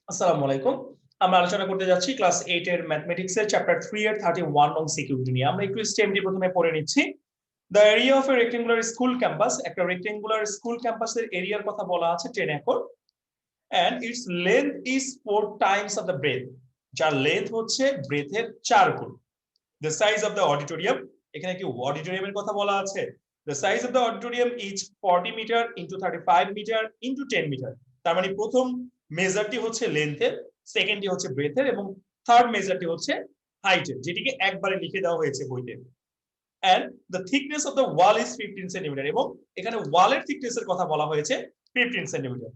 আসসালামু আলাইকুম। আমরা আলোচনা করতে যাচ্ছি ক্লাস 8 এর ম্যাথমেটিক্স এর চ্যাপ্টার 3 এর 31 নং সিকিউরিটি নিয়ে। আমরা একটু স্টেমটি প্রথমে পড়ে নিচ্ছি। The area of A rectangular school campus, একটা রেক্টেঙ্গুলার স্কুল ক্যাম্পাসের এরিয়ার কথা বলা আছে 10 acre and its length is 4 times of the breadth, যার লেন্থ হচ্ছে ব্রেথের 4 গুণ। The size of the auditorium, এখানে কি অডিটোরিয়ামের কথা বলা আছে? The size of the auditorium is 40 metre into 35 metre into 10 metre. তার মানে প্রথম মেজারটি হচ্ছে লেন্থের, সেকেন্ডটি হচ্ছে ব্রেথের এবং থার্ড মেজারটি হচ্ছে হাইটের, যেটিকে একবারে লিখে দেওয়া হয়েছে বইতে। And the thickness of the wall is 15 centimetre, এবং এখানে ওয়ালের থিকনেস এর কথা বলা হয়েছে 15 সেন্টিমিটার।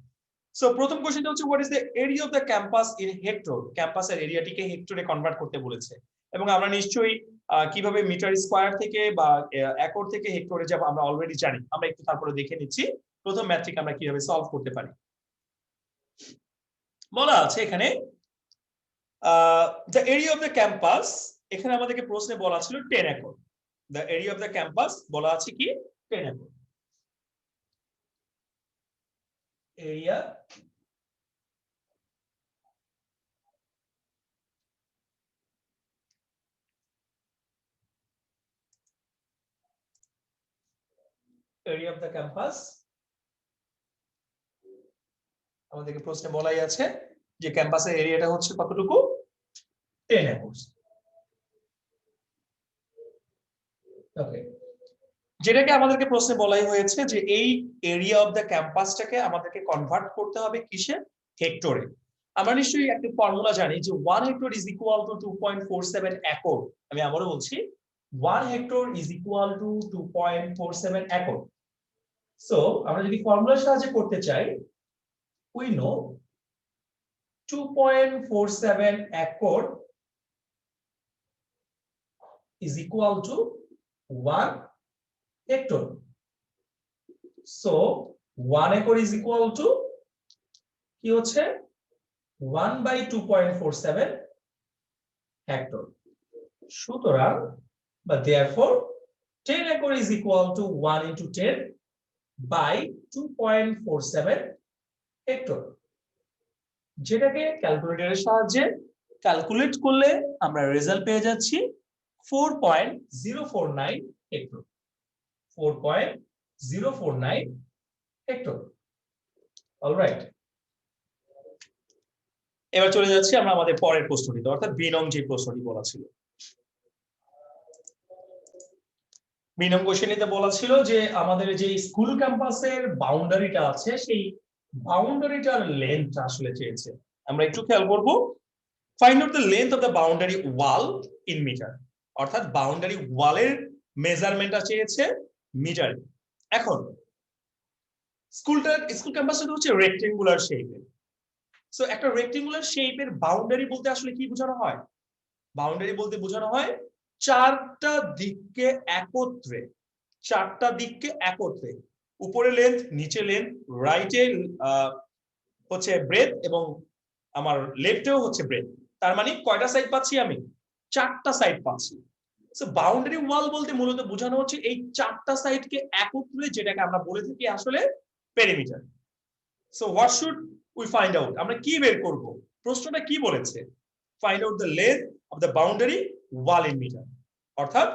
সো প্রথম কোশ্চেনটা হচ্ছে what is the area of the campus in hectare. ক্যাম্পাসের এরিয়াটিকে হেক্টরে কনভার্ট করতে বলেছে, এবং আমরা নিশ্চয়ই কিভাবে মিটার স্কয়ার থেকে বা একর থেকে হেক্টরে যাব আমরা অলরেডি জানি। আমরা একটু তারপরে দেখে নিচ্ছি প্রথম ম্যাথটিক আমরা কিভাবে সলভ করতে পারি। বলা আছে এখানে the area of the campus, এখানে আমাদেরকে প্রশ্নে বলা ছিল 10 acre. The area of the campus বলা আছে কি 10 acre. Area area of the campus আমাদেরকে প্রশ্নে বলাই আছে যে ক্যাম্পাসের এরিয়াটা হচ্ছে কতটুকু, 10 একর। ওকে, যেটাকে আমাদেরকে প্রশ্নে বলাই হয়েছে যে এই এরিয়া অফ দ্য ক্যাম্পাসটাকে আমাদেরকে কনভার্ট করতে হবে কিসে, হেক্টরে। আমরা নিশ্চয়ই একটা ফর্মুলা জানি যে 1 hectare is equal two 2.47 acre. আমি আবারও বলছি 1 hectare is equal two 2.47 acre. So আমরা যদি ফর্মুলার সাহায্যে করতে চাই, we know 2.47 acre is equal to 1 hectare. So 1 acre is equal to কি হচ্ছে 1 by 2.47 hectare. সুতরাং বা therefore 10 acre is equal to 1 into 10 by 2.47 hectare, যেটাকে ক্যালকুলেটরের সাহায্যে ক্যালকুলেট করলে আমরা রেজাল্ট পেয়ে যাচ্ছি 4.049 হেক্টর। 4.049 হেক্টর। অলরাইট, এবার চলে যাচ্ছি আমরা আমাদের পরের প্রশ্নটিতে, অর্থাৎ বি নং যে প্রশ্নটি বলা ছিল। বি নং কোশ্চেনিতে বলা ছিল যে আমাদের যে স্কুল ক্যাম্পাসের বাউন্ডারিটা আছে সেই বাউন্ডারিটার লেন্থ আসলে চেয়েছে। আমরা একটু খেয়াল করব, find out the length of the boundary wall in metre, অর্থাৎ বাউন্ডারি ওয়ালের মেজারমেন্টটা চেয়েছে মিটারে। এখন স্কুল ক্যাম্পাসটা হচ্ছে রেক্টেঙ্গুলার শেপের। সো একটা রেক্টেঙ্গুলার শেপের বাউন্ডারি বলতে আসলে কি বোঝানো হয়? বাউন্ডারি বলতে বোঝানো হয় চারটা দিককে একত্রে, চারটা দিককে একত্রে, উপরে লেন্থ, নিচে লেন্থ, রাইটে হচ্ছে ব্রেথ এবং আমার লেফটেও হচ্ছে ব্রেথ। তার মানে কয়টা সাইড পাচ্ছি আমি? চারটা সাইড পাচ্ছি। সো বাউন্ডারি ওয়াল বলতে মূলত বোঝানো হচ্ছে এই চারটা সাইডকে একত্রে, যেটাকে আমরা বলে থাকি আসলে perimeter. So what should we find out? আমরা কি বের করব? প্রশ্নটা কি বলেছে? Find out the length of the boundary wall in metre, অর্থাৎ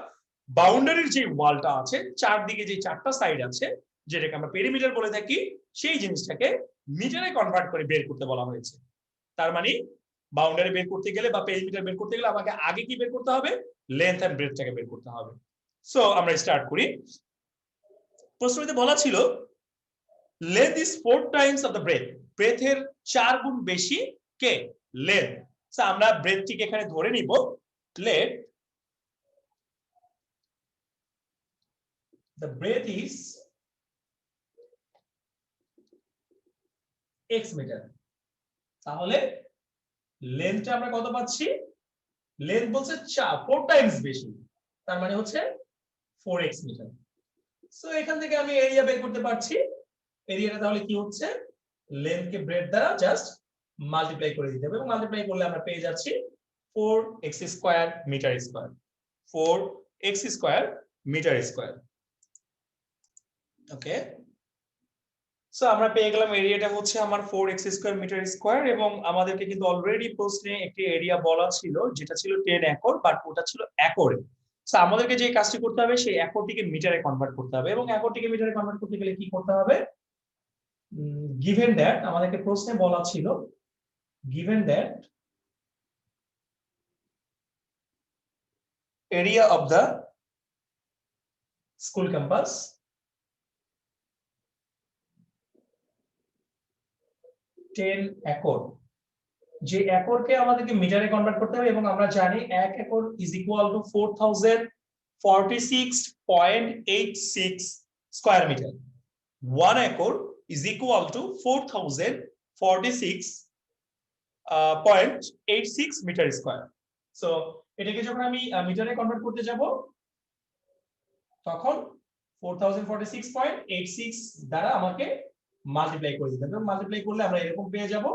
বাউন্ডারির যে ওয়ালটা আছে, চারদিকে যে চারটা সাইড আছে, যেটাকে আমরা পেরিমিটার বলে থাকি, সেই জিনিসটাকে মিটারে কনভার্ট করে বের করতে বলা হয়েছে। তার মানে বাউন্ডারি বের করতে গেলে বা পেরিমিটার বের করতে গেলে আমাকে আগে কি বের করতে হবে? লেন্থ এন্ড ব্রেথটাকে বের করতে হবে। সো আমরা স্টার্ট করি। প্রশ্নটিতে বলা ছিল length is 4 times of the breadth, ব্রেথের 4 গুণ বেশি কে? লেন্থ। সো আমরা ব্রেথটিকে এখানে ধরে নিব, let the breadth is x metre. তাহলে লেন্থটা আমরা কত পাচ্ছি? লেন্থ বলছে 4 টাইমস বেশি, তার মানে হচ্ছে 4x মিটার। সো এখান থেকে আমি এরিয়া বের করতে পারছি। এরিয়াটা তাহলে কি হচ্ছে? লেন্থ কে ব্রেথ দ্বারা জাস্ট মাল্টিপ্লাই করে দিতে হবে, এবং মাল্টিপ্লাই করলে আমরা পেয়ে যাচ্ছি 4x square metre square. 4x square metre square. Okay, so আমরা পেয়ে গেলাম এরিয়াটা হচ্ছে আমার 4x স্কয়ার মিটার স্কয়ার, এবং আমাদেরকে কিন্তু অলরেডি প্রশ্নে একটি এরিয়া বলা ছিল যেটা ছিল 10 একর, বাট ওটা ছিল একরে। সো আমাদেরকে যে কাজটি করতে হবে সেই একরটিকে মিটারে কনভার্ট করতে হবে, এবং একরটিকে মিটারে কনভার্ট করতে গেলে কি করতে হবে? গিভেন দ্যাট আমাদেরকে প্রশ্নে বলা ছিল, given that area of the school campus ten acre, যে একরকে আমাদেরকে মিটারে কনভার্ট করতে হবে, এবং আমরা জানি 1 acre is equal to 4046.86 square metre. 1 acre is equal to 4046.86 metre square. So এটাকে যখন আমি মিটারে কনভার্ট করতে যাব তখন 4046.86 দ্বারা আমাকে মাল্টিপ্লাই করে দিতে হবে। মাল্টিপ্লাই করলে আমরা এরকম পেয়ে যাব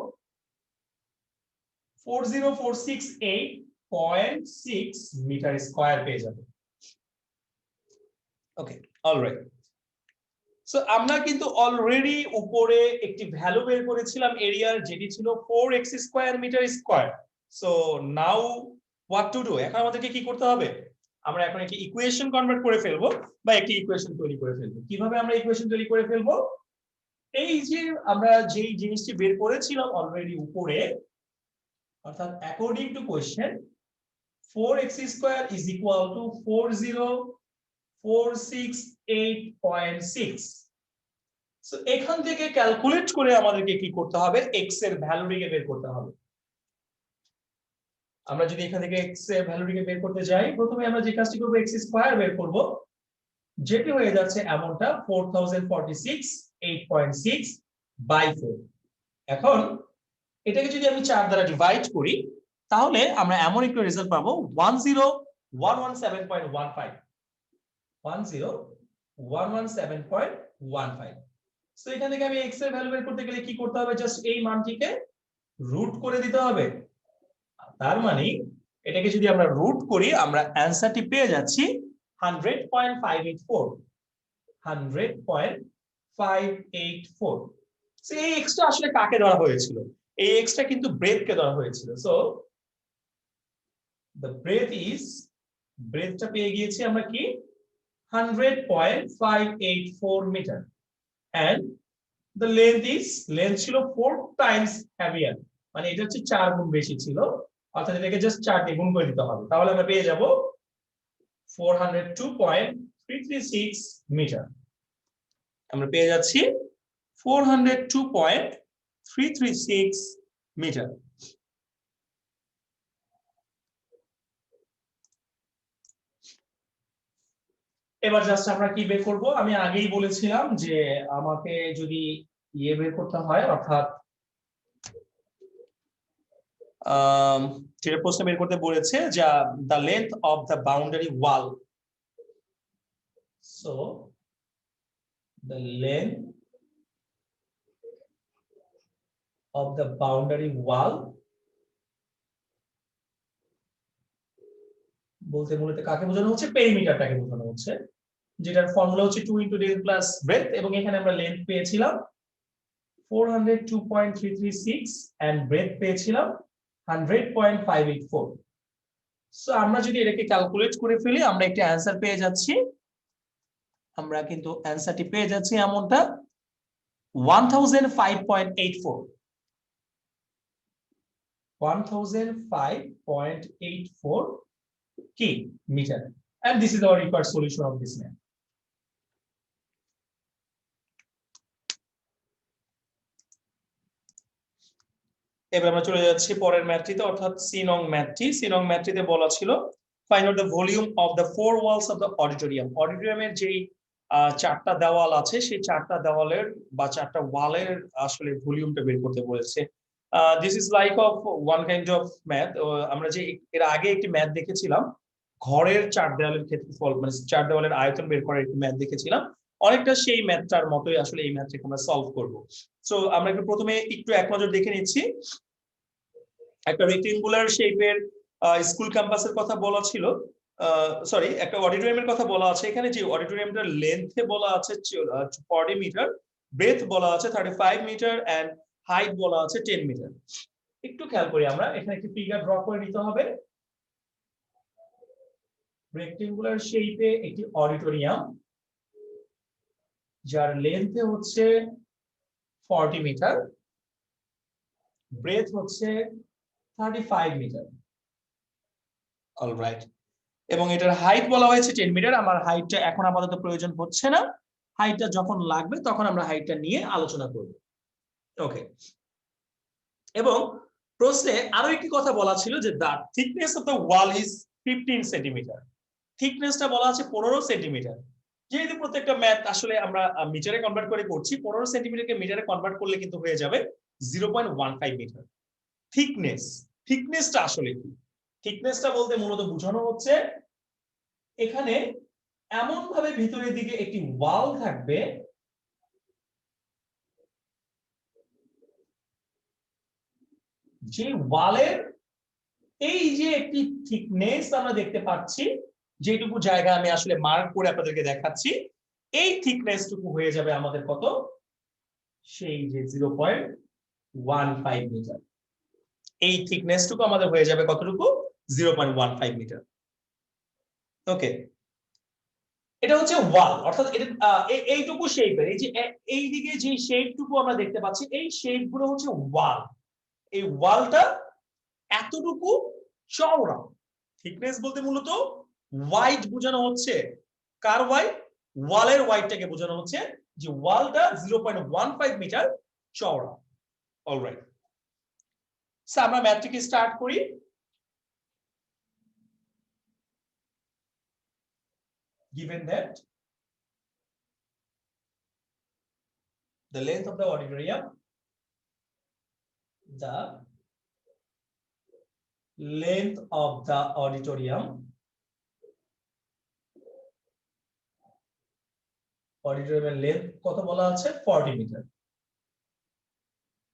40468.6 মিটার স্কয়ার পেয়ে যাব। ওকে, অলরাইট। সো আমরা কিন্তু অলরেডি উপরে একটি ভ্যালু বের করেছিলাম এরিয়ার, যেটি ছিল 4x square metre square. So now what to do? এখন আমাদেরকে কি করতে হবে? আমরা এখন একটি ইকুয়েশন কনভার্ট করে ফেলবো, বা একটি ইকুয়েশন তৈরি করে ফেলবো। কিভাবে আমরা ইকুয়েশন তৈরি করে ফেলবো? এই যে আমরা যেই জিনিসটি বের করেছিলাম অলরেডি উপরে, অর্থাৎ according to question 4x square is equal two 40468.6। So এখান থেকে ক্যালকুলেট করে আমাদেরকে কি করতে হবে? x এর ভ্যালুটিকে বের করতে হবে। আমরা যদি এখান থেকে x এর ভ্যালুটিকে বের করতে যাই, প্রথমে আমরা যে কাজটি করব, x স্কয়ার বের করব, যেটি হয়ে যাচ্ছে এমনটা 4046.86 বাই 4। এখন এটাকে যদি আমি 4 দ্বারা ডিভাইড করি তাহলে আমরা এমন একটা রেজাল্ট পাবো 10117.15। 10117.15। সো এখান থেকে আমি x এর ভ্যালু বের করতে গেলে কি করতে হবে? জাস্ট এই মানটিকে রুট করে দিতে হবে। তার মানে এটাকে যদি আমরা রুট করি আমরা অ্যানসারটি পেয়ে যাচ্ছি 100.584। 100.584। সো এই x টা আসলে কাকে ধরা হয়েছিল? এই x টা কিন্তু ব্রেথকে ধরা হয়েছিল। সো the breadth is, ব্রেথটা পেয়ে গিয়েছি আমরা কি 100.584 metre, and the length is, লেন্থ ছিল 4 times heavier, মানে এটা হচ্ছে 4 গুণ বেশি ছিল, অর্থাৎ এটাকে জাস্ট 4 দিয়ে গুণ করে দিতে হবে, তাহলে আমরা পেয়ে যাব 402.336 মিটার। আমরা পেয়ে যাচ্ছি 402.336 মিটার। এবার জাস্ট আমরা কি বের করব? আমি আগেই বলেছিলাম যে আমাকে যদি ইয়ে বের করতে হয়, অর্থাৎ যেটা প্রশ্ন বের করতে বলেছে যে the length of the boundary wall, so the length of the boundary wall বলতে মূলত কাকে বোঝানো হচ্ছে? পেরিমিটারটাকে বোঝানো হচ্ছে, যেটার ফর্মুলা হচ্ছে 2 * ডেল প্লাস ব্রেথ, এবং এখানে আমরা লেন্থ পেয়েছিলাম 402.336 এন্ড ব্রেথ পেয়েছিলাম 100.584। সো আমরা যদি এটাকে ক্যালকুলেট করে ফেলি আমরা একটা অ্যানসার পেয়ে যাচ্ছি, আমরা কিন্তু অ্যানসারটি পেয়ে যাচ্ছি এমনটা 1005.84। 1005.84 কি metre, and this is our required solution of this math. এবার আমরা চলে যাচ্ছি পরের ম্যাথটিতে, অর্থাৎ সি নং ম্যাথটি। সি নং ম্যাথটিতে বলা ছিল find out the volume of the 4 walls of the auditorium. অডিটোরিয়ামের যেই 4টা দেওয়াল আছে সেই 4টা দেওয়ালের বা 4টা ওয়ালের আসলে ভলিউমটা বের করতে বলেছে। This is like of one kind of math. আমরা যে এর আগে একটি ম্যাথ দেখেছিলাম ঘরের 4 দেওয়ালের ক্ষেত্রফল, মানে 4 দেওয়ালের আয়তন বের করার একটি ম্যাথ দেখেছিলাম, অনেকটা সেই ম্যাথটার মতোই আসলে এই ম্যাথটাকে আমরা সলভ করব। সো আমরা একটু প্রথমে একটু এক নজর দেখে নিচ্ছি। একটা রেক্টেঙ্গুলার শেপের স্কুল ক্যাম্পাসের কথা বলা ছিল, সরি একটা অডিটোরিয়ামের কথা বলা আছে। এখানে যে অডিটোরিয়ামটার লেন্থে বলা আছে 40 মিটার, ব্রেথ বলা আছে 35 মিটার এন্ড হাইট বলা আছে 10 মিটার। একটু খেয়াল করি আমরা, এখানে একটি ফিগার ড্র করে নিতে হবে। রেক্টেঙ্গুলার শেপে একটি অডিটোরিয়াম, যার লেন্থ হচ্ছে 40 মিটার, ব্রেথ হচ্ছে 35 মিটার। অলরাইট, এবং এটার হাইট বলা হয়েছে 10 মিটার। আমার হাইটটা এখন আপাতত প্রয়োজন হচ্ছে না, হাইটটা যখন লাগবে তখন আমরা হাইটটা নিয়ে আলোচনা করব। ওকে, এবং প্রশ্নে আরো একটি কথা বলা ছিল যে the thickness of the wall is 15 centimetre. থিকনেসটা বলা আছে 15 সেন্টিমিটার। যেহেতু প্রত্যেকটা ম্যাথ আসলে আমরা মিটারে কনভার্ট করে করছি, 15 সেন্টিমিটারকে মিটারে কনভার্ট করলে কিন্তু হয়ে যাবে 0.15 মিটার। থিকনেসটা আসলে কি? থিকনেসটা বলতে মূলত বোঝানো হচ্ছে এখানে এমন ভাবে ভিতরের দিকে একটি ওয়াল থাকবে যে ওয়ালের এই যে একটি থিকনেস আমরা দেখতে পাচ্ছি, যেটুকু জায়গা আমি আসলে মার্ক করে আপনাদেরকে দেখাচ্ছি, এই থিকনেসটুকু হয়ে যাবে আমাদের কত? সেই যে 0.15 মিটার। এই থিকনেসটুকু আমাদের হয়ে যাবে কতটুকু? 0.15 মিটার। ওকে, এটা হচ্ছে ওয়াল, অর্থাৎ এটা এইটুকু শেপের, এই যে এই দিকে যে শেপটুকু আমরা দেখতে পাচ্ছি, এই শেপগুলো হচ্ছে ওয়াল। এই ওয়ালটা এতটুকু চওড়া। থিকনেস বলতে মূলত ওয়াইড বোঝানো হচ্ছে। কার ওয়াইড? ওয়ালের ওয়াইডটাকে বোঝানো হচ্ছে যে ওয়ালটা 0.15 মিটার চওড়া। অলরাইট, সো আমরা ম্যাথটিকে স্টার্ট করি। Given that the length of the auditorium, অডিটোরিয়ামের লেন্থ কত বলা আছে? 40 মিটার।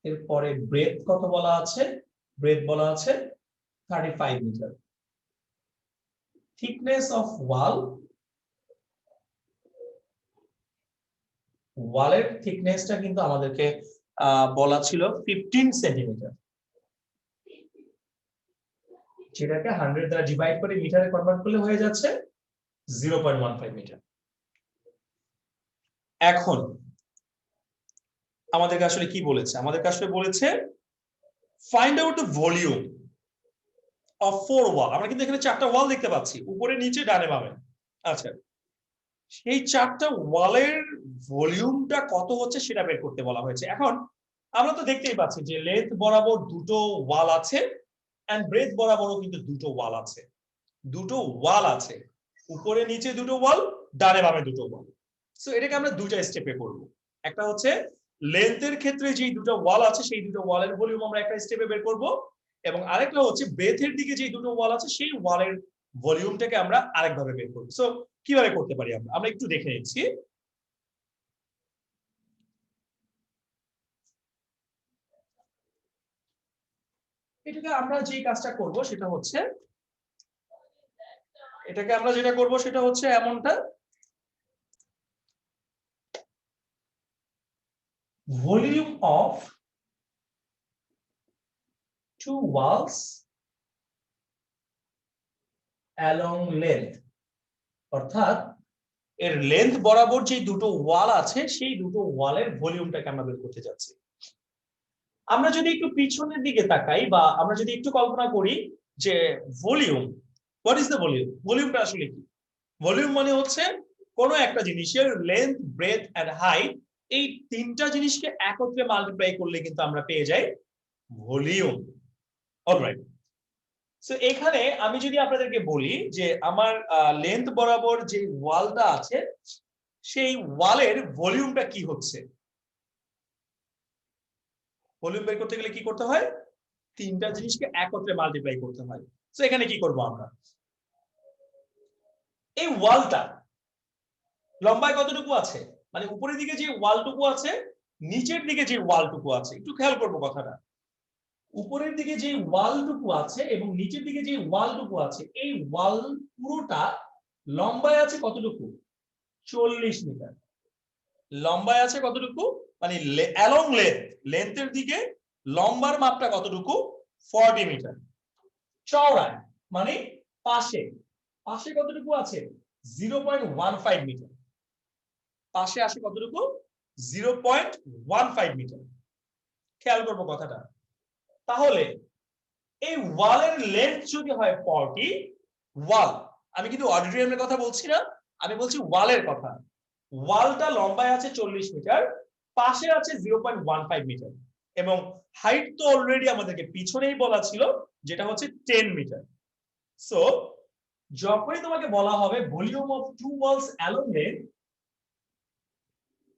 এরপরে ব্রেথ কত বলা আছে? ব্রেথ বলা আছে 35 মিটার। থিকনেস অফ ওয়ালের থিকনেসটা কিন্তু আমাদেরকে বলা ছিল 15 সেন্টিমিটার, যেটাকে 100 দ্বারা ডিভাইড করে মিটারে কনভার্ট করলে হয়ে যাচ্ছে 0.15 মিটার। এখন আমাদেরকে আসলে কি বলেছে? আমাদেরকে আসলে বলেছে find out the volume of 4 ওয়াল। আমরা কিন্তু এখানে 4টা ওয়াল দেখতে পাচ্ছি, উপরে নিচে ডানে বামে। আচ্ছা, সেই 4টা ওয়ালের ভলিউমটা কত হচ্ছে সেটা বের করতে বলা হয়েছে। এখন আমরা তো দেখতেই পাচ্ছি যে লেন্থ বরাবর দুটো ওয়াল আছে এন্ড ব্রেথ বরাবরও কিন্তু দুটো ওয়াল আছে। দুটো ওয়াল আছে, উপরে নিচে দুটো ওয়াল, ডানে বামে দুটো ওয়াল। সো এটাকে আমরা দুটো স্টেপে করব। একটা হচ্ছে লেন্থের ক্ষেত্রে যে দুটো ওয়াল আছে সেই দুটো ওয়ালের ভলিউম আমরা একটা স্টেপে বের করব, এবং আরেকটা হচ্ছে ব্রেথের দিকে যে দুটো ওয়াল আছে সেই ওয়ালের ভলিউমটাকে আমরা আরেকভাবে বের করব। সো কিভাবে করতে পারি আমরা একটু দেখে নিচ্ছি। এটাকে আমরা যে কাজটা করব সেটা হচ্ছে এমনটা, volume of 2 walls along length, অর্থাৎ এর লেন্থ বরাবর যে দুটো ওয়াল আছে সেই দুটো ওয়ালের ভলিউমটাকে আমরা বের করতে যাচ্ছি। আমরা যদি একটু পিছনের দিকে তাকাই বা আমরা যদি একটু কল্পনা করি যে volume, what is the volume? ভলিউমটা আসলে কি? ভলিউম মানে হচ্ছে কোন একটা জিনিসের লেন্থ, ব্রেথ এন্ড হাইট, এই তিনটা জিনিসকে একত্রে মাল্টিপ্লাই করলে কিন্তু আমরা পেয়ে যাই ভলিউম। অলরাইট, সো এখানে আমি যদি আপনাদেরকে বলি যে আমার লেন্থ বরাবর যে ওয়ালটা আছে সেই ওয়ালের ভলিউমটা কি হচ্ছে, ভলিউম বের করতে গেলে কি করতে হয়? তিনটা জিনিসকে একত্রে মাল্টিপ্লাই করতে হয়। সো এখানে কি করব আমরা? এই ওয়ালটা লম্বায় কতটুকু আছে, মানে উপরের দিকে যে ওয়ালটুকু আছে, নিচের দিকে যে ওয়ালটুকু আছে, একটু খেয়াল করবো কথাটা। উপরের দিকে যে ওয়ালটুকু আছে এবং নিচের দিকে যে ওয়ালটুকু আছে, এই ওয়াল পুরোটা লম্বায় আছে কতটুকু? 40 মিটার। লম্বায় আছে কতটুকু? মানে অ্যালং লেন্থের দিকে লম্বার মাপটা কতটুকু 40 মিটার। চওড়ায় মানে পাশে পাশে কতটুকু আছে 0.15 মিটার। পাশে আসে কতটুকু 0.15 মিটার। খেয়াল করবো কথাটা। তাহলে এই ওয়ালের লেন্থ যদি হয় 40, ওয়াল, আমি কিন্তু অডিটোরিয়ামের কথা বলছি না, আমি বলছি ওয়ালের কথা। ওয়ালটা লম্বায় আছে 40 মিটার, পাশে আছে 0.15 মিটার, এবং হাইট তো অলরেডি আমাদেরকে পিছনেই বলা ছিল যেটা হচ্ছে 10 মিটার। সো যখনই তোমাকে বলা হবে volume of two walls along length,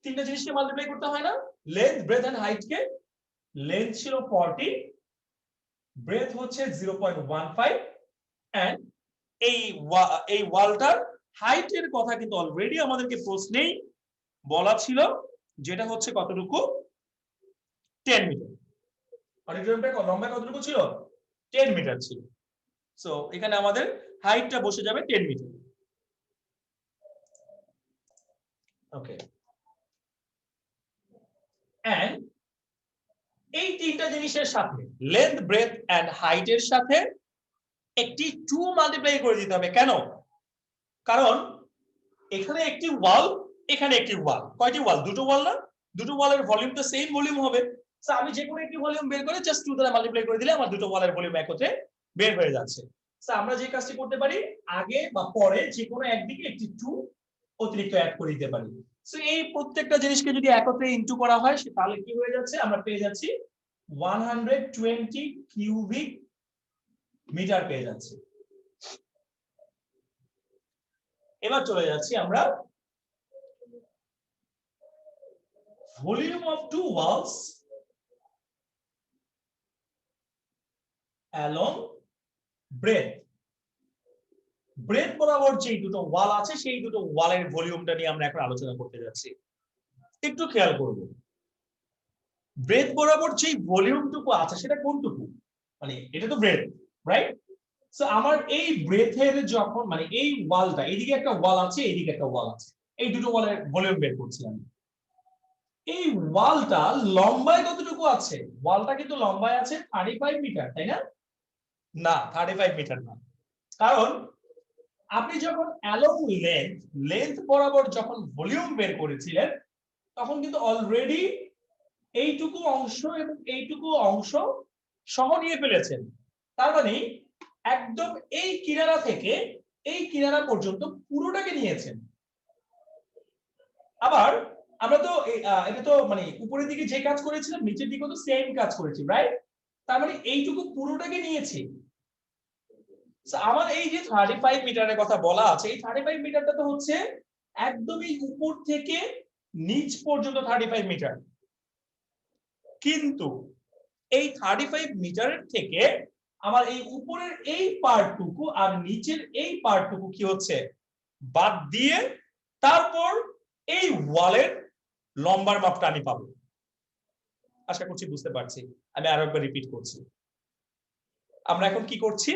তিনটা জিনিসকে মাল্টিপ্লাই করতে হয় না, লেন্থ, ব্রেথ এন্ড হাইট কে। লেন্থ ছিল 40, ব্রেথ হচ্ছে 0.15, এন্ড এই ওয়ালটার হাইটের কথা কিন্তু অলরেডি আমাদেরকে প্রশ্নেই বলা ছিল, যেটা হচ্ছে কতটুকু 10 মিটার। অডিটোরিয়ামটা লম্বা কতটুকু ছিল 10 মিটার ছিল। সো এখানে আমাদের হাইটটা বসে যাবে 10 মিটার। ওকে, এন্ড এই তিনটা জিনিসের সাথে লেন্থ, ব্রেথ এন্ড হাইটের সাথে একটি 2 মাল্টিপ্লাই করে দিতে হবে। কেন? কারণ এখানে একটি ওয়াল, এখানে একটি ওয়াল। কয়টি ওয়াল? দুটো ওয়াল না? দুটো ওয়ালের ভলিউম তো সেম ভলিউম হবে। সো আমি যে কোনো একটি ভলিউম বের করে জাস্ট 2 দ্বারা মাল্টিপ্লাই করে দিলে আমার দুটো ওয়ালের ভলিউম একত্রে বের হয়ে যাচ্ছে। সো আমরা যে কাজটি করতে পারি, আগে বা পরে যে কোনো একদিকে একটি 2 অতিরিক্ত অ্যাড করে দিতে পারি। সো এই প্রত্যেকটা জিনিসকে যদি একত্রে ইনটু করা হয় তাহলে কি হয়ে যাচ্ছে, আমরা পেয়ে যাচ্ছি 120 কিউবিক মিটার পেয়ে যাচ্ছি। এবার চলে যাচ্ছি আমরা volume of two walls along breadth. Breadth বরাবর যে দুটো ওয়াল আছে সেই দুটো ওয়ালের ভলিউমটা নিয়ে আমরা এখন আলোচনা করতে যাচ্ছি। একটু খেয়াল করব, ব্রেথ বরাবর যে ভলিউমটুকু আছে সেটা কোনটুকু, মানে এটা তো ব্রেথ, রাইট? সো আমার এই ব্রেথের যখন মানে এই ওয়ালটা, এইদিকে একটা ওয়াল আছে, এইদিকে একটা ওয়াল আছে, এই দুটো ওয়ালের ভলিউম বের করছি আমি। এই ওয়ালটা লম্বায় কতটুকু আছে? ওয়ালটা কিন্তু লম্বায় আছে 35 মিটার, তাই না? না, 35 মিটার না। কারণ আপনি যখন অ্যালং লেন্থ বরাবর যখন ভলিউম বের করেছিলেন, তখন কিন্তু অলরেডি এইটুকু অংশ এবং এইটুকু অংশ সহ নিয়ে ফেলেছেন। তার মানে একদম এই কিনারা থেকে এই কিনারা পর্যন্ত পুরোটাকে নিয়েছেন। আবার আমরা তো এটা তো মানে উপরের দিকে যে কাজ করেছিলাম নিচের দিকে তো সেম কাজ করেছি, রাইট? তার মানে এইটুকু পুরোটাকে নিয়েছি। আমার এই যে 35 মিটারের কথা বলা আছে, এই 35 মিটারটা তো হচ্ছে একদমই উপর থেকে নিচ পর্যন্ত 35 মিটার। কিন্তু এই 35 মিটারের থেকে আমার এই উপরের এই পার্টটুকু আর নিচের এই পার্টটুকু কি হচ্ছে বাদ দিয়ে তারপর এই ওয়ালের লম্বার মাপটা আমি পাবো। আশা করছি বুঝতে পারছি। আমি আরো একবার রিপিট করছি। আমরা এখন কি করছি,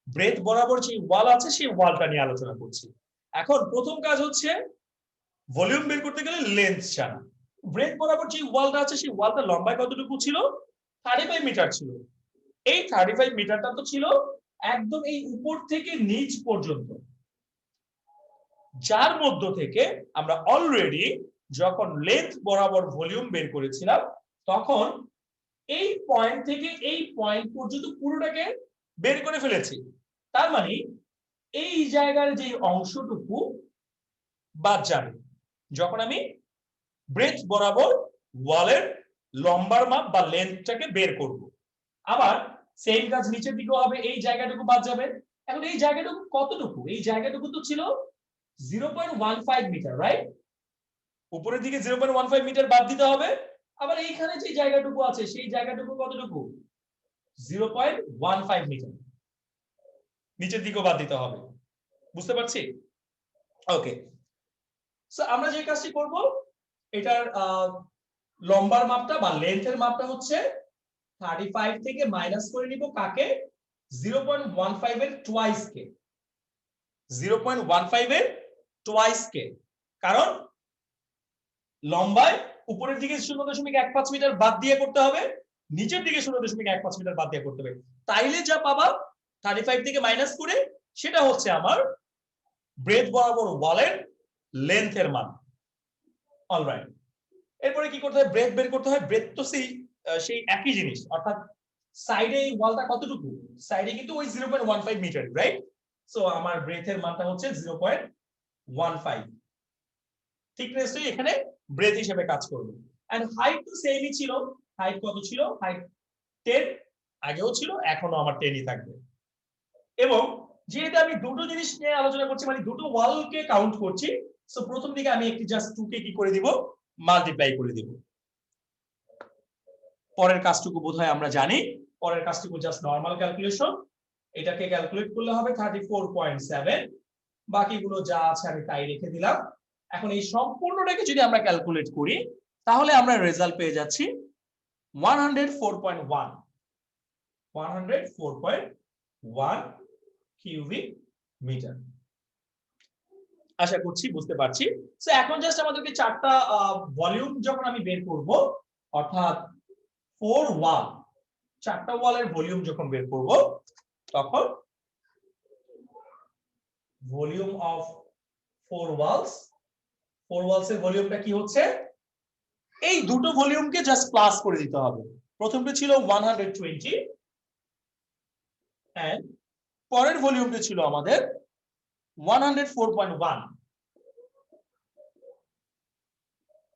ব্রেথ বরাবর যে ওয়াল আছে সেই ওয়ালটা নিয়ে আলোচনা করছি। এখন প্রথম কাজ হচ্ছে ভলিউম বের করতে গেলে লেন্থ জানা। ব্রেথ বরাবর যে ওয়ালটা আছে সেই ওয়ালটা লম্বায় কতটুকু ছিল 35 মিটার ছিল। এই 35 মিটারটা তো ছিল একদম এই উপর থেকে নিচ পর্যন্ত, যার মধ্য থেকে আমরা অলরেডি যখন লেন্থ বরাবর ভলিউম বের করেছিলাম তখন এই পয়েন্ট থেকে এই পয়েন্ট পর্যন্ত পুরোটাকে বের করে ফেলেছি। তার মানে এই জায়গার যে অংশটুকু বাদ যাবে যখন আমি ব্রেথ বরাবর ওয়ালের লম্বার মাপ বা লেন্থটাকে বের করব। আবার সেম কাজ নিচের দিকেও হবে, এই জায়গাটুকু বাদ যাবে। এখন এই জায়গাটুকু কতটুকু? এই জায়গাটুকু তো ছিল 0.15 মিটার, রাইট? উপরের দিকে 0.15 মিটার বাদ দিতে হবে। আবার এইখানে যে জায়গাটুকু আছে সেই জায়গাটুকু কতটুকু 0.15 মিটার নিচের দিকেও বাদ দিতে হবে। বুঝতে পারছি? ওকে, সো আমরা যে কাজটি করব, এটার লম্বার মাপটা বা লেন্থের মাপটা হচ্ছে 35 থেকে মাইনাস করে নিব কাকে 0.15 এর টুয়াইস কে। 0.15 এর টুয়াইস কে, কারণ লম্বায় উপরের দিকে 0.15 মিটার বাদ দিয়ে করতে হবে, নিচের দিকে 0.15 মিটার বাদ দিয়ে করতে হবে। তাইলে যা পাবা 35 থেকে মাইনাস করে সেটা হচ্ছে আমার ব্রেথ বরাবর ওয়ালের লেন্থের মান। অলরাইট, এরপরে কি করতে হয়? ব্রেথ বের করতে হয়। ব্রেথ তো সেই একই জিনিস, অর্থাৎ সাইডে এই ওয়ালটা কতটুকু, সাইডে কিন্তু ওই 0.15 মিটার, রাইট? সো আমার ব্রেথের মানটা হচ্ছে 0.15। থিকনেসটাই এখানে ব্রেথ হিসেবে কাজ করবে। এন্ড হাইট তো সেমই ছিল। হাইট কত ছিল? হাইট 10, আগেও ছিল, এখনো আমার 10ই থাকবে। এবং যেহেতু আমি দুটো জিনিস নিয়ে আলোচনা করছি, মানে দুটো ওয়ালকে কাউন্ট করছি, সো প্রথম দিকে আমি একটি জাস্ট 2 কে কি করে দিব? মাল্টিপ্লাই করে দিব। পরের কাজটুকু বোধহয় আমরা জানি। পরের কাজটুকু জাস্ট নরমাল ক্যালকুলেশন। এটাকে ক্যালকুলেট করলে হবে 34.7। বাকিগুলো যা আছে আমি তাই রেখে দিলাম। এখন এই সম্পূর্ণটাকে যদি আমরা ক্যালকুলেট করি তাহলে আমরা রেজাল্ট পেয়ে যাচ্ছি 104.1 কিউবিক মিটার। আশা করছি বুঝতে পারছি। সো এখন জাস্ট আমাদেরকে চারটা ভলিউম যখন আমি বের করব, অর্থাৎ 4 ওয়াল, চারটা ওয়ালের ভলিউম যখন বের করব, তখন ভলিউম অফ 4 ওয়ালস, 4 ওয়ালস এর ভলিউমটা কি হচ্ছে? এই দুটো ভলিউমকে জাস্ট প্লাস করে দিতে হবে। প্রথমটা ছিল 120 এন্ড পরের ভলিউমটা ছিল আমাদের 104.1।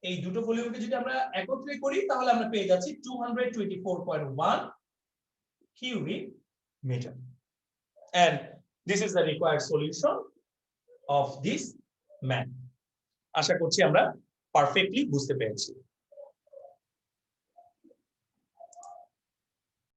এই দুটো ভলিউমকে যদি আমরা একত্রে করি তাহলে আমরা পেয়ে যাচ্ছি 224.1 cubic meter. And this is the required solution of this math. আশা করছি আমরা পারফেক্টলি বুঝতে পেরেছি।